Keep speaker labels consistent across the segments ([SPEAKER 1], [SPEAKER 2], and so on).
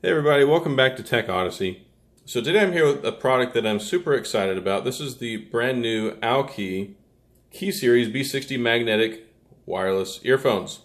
[SPEAKER 1] Hey everybody, welcome back to Tech Odyssey. So today I'm here with a product that I'm super excited about. This is the brand new Aukey Key Series B60 magnetic wireless earphones.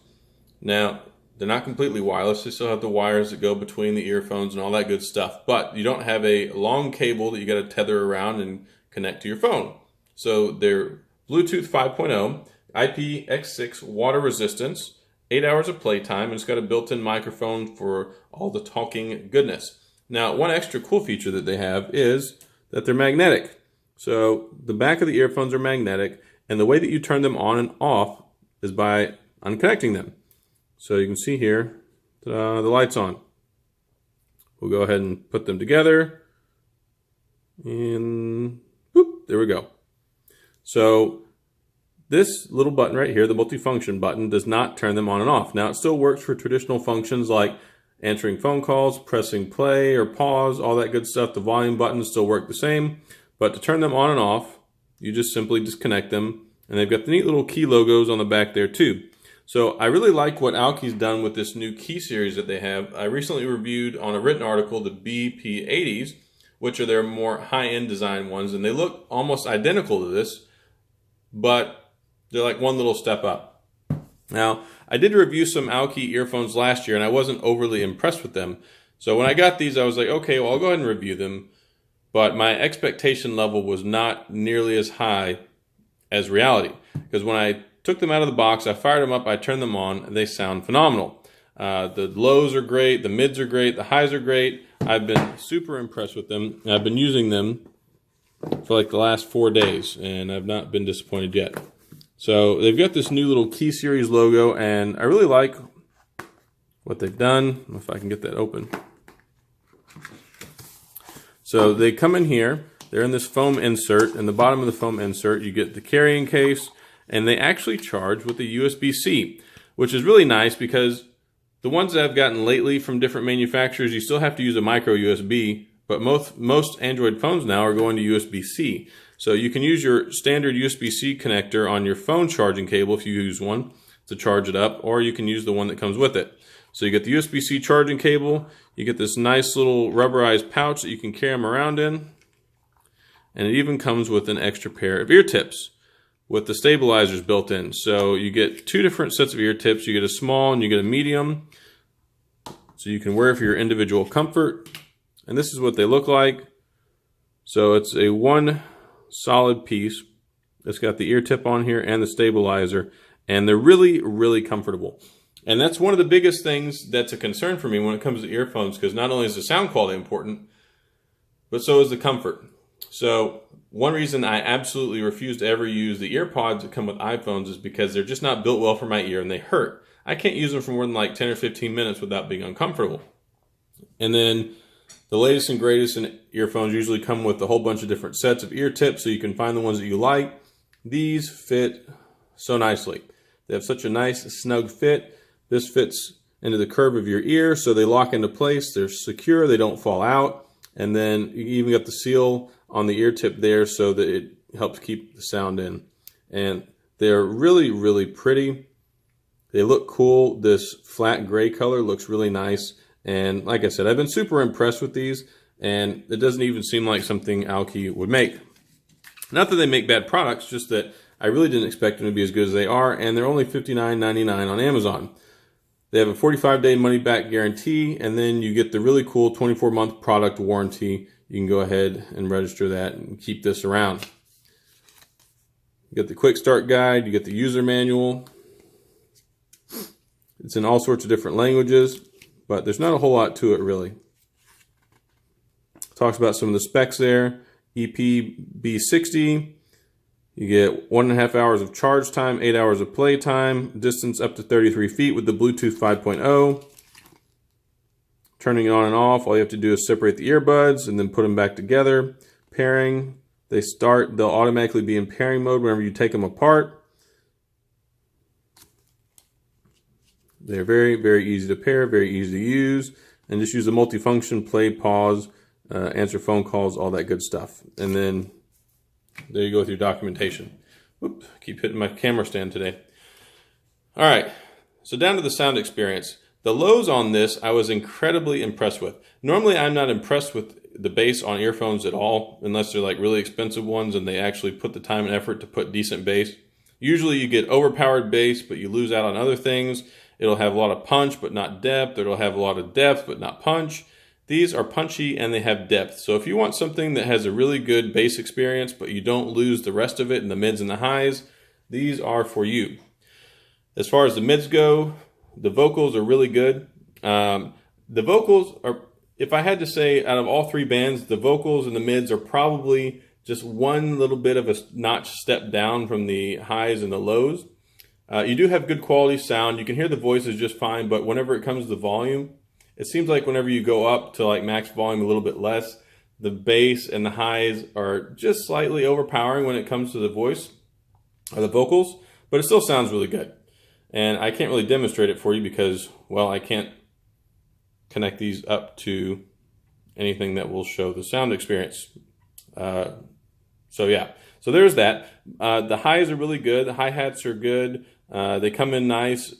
[SPEAKER 1] Now, they're not completely wireless. They still have the wires that go between the earphones and all that good stuff, but you don't have a long cable that you got to tether around and connect to your phone. So they're Bluetooth 5.0, IPX6 water resistance, 8 hours of playtime, and it's got a built-in microphone for all the talking goodness. Now, one extra cool feature that they have is that they're magnetic. So the back of the earphones are magnetic, and the way that you turn them on and off is by unconnecting them. So you can see here, the light's on. We'll go ahead and put them together, and boop, there we go. So this little button right here, the multifunction button, does not turn them on and off. Now, it still works for traditional functions like answering phone calls, pressing play or pause, all that good stuff. The volume buttons still work the same. But to turn them on and off, you just simply disconnect them. And they've got the neat little key logos on the back there too. So I really like what Aukey's done with this new key series that they have. I recently reviewed on a written article the BP80s, which are their more high-end design ones. And they look almost identical to this, but they're like one little step up. Now, I did review some Aukey earphones last year, and I wasn't overly impressed with them. So when I got these, I was like, okay, well, I'll go ahead and review them. But my expectation level was not nearly as high as reality. Because when I took them out of the box, I fired them up, I turned them on, and they sound phenomenal. The lows are great, the mids are great, the highs are great. I've been super impressed with them. I've been using them for like the last 4 days, and I've not been disappointed yet. So they've got this new little Key Series logo, and I really like what they've done. If I can get that open. So they come in here. They're in this foam insert. In the bottom of the foam insert, you get the carrying case, and they actually charge with a USB-C, which is really nice because the ones that I've gotten lately from different manufacturers, you still have to use a micro USB, but most Android phones now are going to USB-C. So you can use your standard USB-C connector on your phone charging cable if you use one to charge it up, or you can use the one that comes with it. So you get the USB-C charging cable, you get this nice little rubberized pouch that you can carry them around in, and it even comes with an extra pair of ear tips with the stabilizers built in. So you get two different sets of ear tips. You get a small and you get a medium, so you can wear for your individual comfort. And this is what they look like. So it's a one solid piece. It's got the ear tip on here and the stabilizer, and they're really, really comfortable. And that's one of the biggest things that's a concern for me when it comes to earphones, because not only is the sound quality important, but so is the comfort. So one reason I absolutely refuse to ever use the earpods that come with iPhones is because they're just not built well for my ear and they hurt. I can't use them for more than like 10 or 15 minutes without being uncomfortable. And then the latest and greatest in earphones usually come with a whole bunch of different sets of ear tips, so you can find the ones that you like. These fit so nicely. They have such a nice snug fit. This fits into the curve of your ear, so they lock into place. They're secure, they don't fall out. And then you even got the seal on the ear tip there so that it helps keep the sound in. And they're really, really pretty. They look cool. This flat gray color looks really nice. And like I said, I've been super impressed with these, and it doesn't even seem like something Aukey would make. Not that they make bad products, just that I really didn't expect them to be as good as they are, and they're only $59.99 on Amazon. They have a 45-day money-back guarantee, and then you get the really cool 24-month product warranty. You can go ahead and register that and keep this around. You get the quick start guide, you get the user manual. It's in all sorts of different languages, but there's not a whole lot to it really. It talks about some of the specs there. EPB60. You get 1.5 hours of charge time, 8 hours of play time, distance up to 33 feet with the Bluetooth 5.0. Turning it on and off, all you have to do is separate the earbuds and then put them back together. Pairing, they'll automatically be in pairing mode whenever you take them apart. They're very, very easy to pair, very easy to use, and just use the multifunction, play, pause, answer phone calls, all that good stuff. And then there you go with your documentation. Whoop, keep hitting my camera stand today. All right, so down to the sound experience. The lows on this, I was incredibly impressed with. Normally, I'm not impressed with the bass on earphones at all, unless they're like really expensive ones and they actually put the time and effort to put decent bass. Usually you get overpowered bass, but you lose out on other things. It'll have a lot of punch, but not depth. It'll have a lot of depth, but not punch. These are punchy and they have depth. So if you want something that has a really good bass experience, but you don't lose the rest of it in the mids and the highs, these are for you. As far as the mids go, the vocals are really good. The vocals are, if I had to say out of all three bands, the vocals and the mids are probably just one little bit of a notch step down from the highs and the lows. You do have good quality sound. You can hear the voices just fine, but whenever it comes to the volume, it seems like whenever you go up to like max volume a little bit less, the bass and the highs are just slightly overpowering when it comes to the voice or the vocals, but it still sounds really good. And I can't really demonstrate it for you because, well, I can't connect these up to anything that will show the sound experience. So yeah, so there's that. The highs are really good. The hi-hats are good. They come in nice.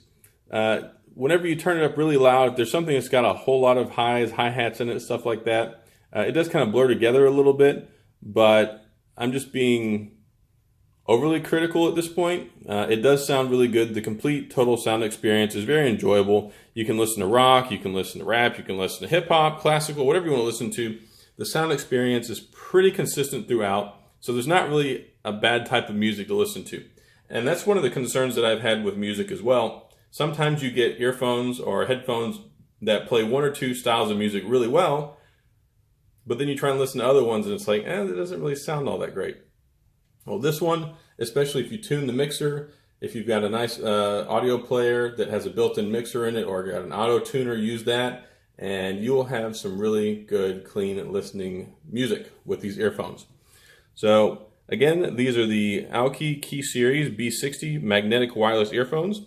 [SPEAKER 1] Whenever you turn it up really loud, if there's something that's got a whole lot of highs, hi-hats in it, stuff like that, it does kind of blur together a little bit, but I'm just being overly critical at this point. It does sound really good. The complete total sound experience is very enjoyable. You can listen to rock, you can listen to rap, you can listen to hip hop, classical, whatever you want to listen to. The sound experience is pretty consistent throughout, so there's not really a bad type of music to listen to. And that's one of the concerns that I've had with music as well. Sometimes you get earphones or headphones that play one or two styles of music really well, but then you try and listen to other ones and it's like, it doesn't really sound all that great. Well, this one, especially if you tune the mixer, if you've got a nice audio player that has a built-in mixer in it or got an auto tuner, use that, and you will have some really good, clean listening music with these earphones. So again, these are the Aukey Key Series B60 magnetic wireless earphones.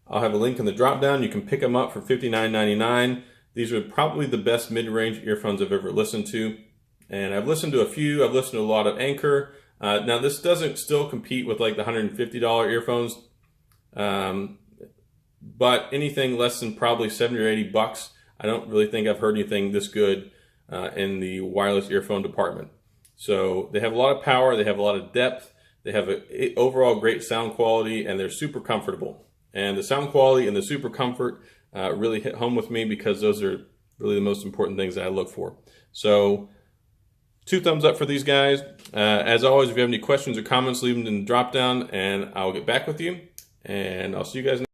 [SPEAKER 1] I'll have a link in the drop down. You can pick them up for $59.99. These are probably the best mid-range earphones I've ever listened to. And I've listened to a few. I've listened to a lot of Anchor. Now this doesn't still compete with like the $150 earphones. But anything less than probably 70 or 80 bucks, I don't really think I've heard anything this good in the wireless earphone department. So they have a lot of power, they have a lot of depth, they have an overall great sound quality, and they're super comfortable. And the sound quality and the super comfort really hit home with me because those are really the most important things that I look for. So 2 thumbs up for these guys. As always, if you have any questions or comments, leave them in the drop down and I'll get back with you. And I'll see you guys next time.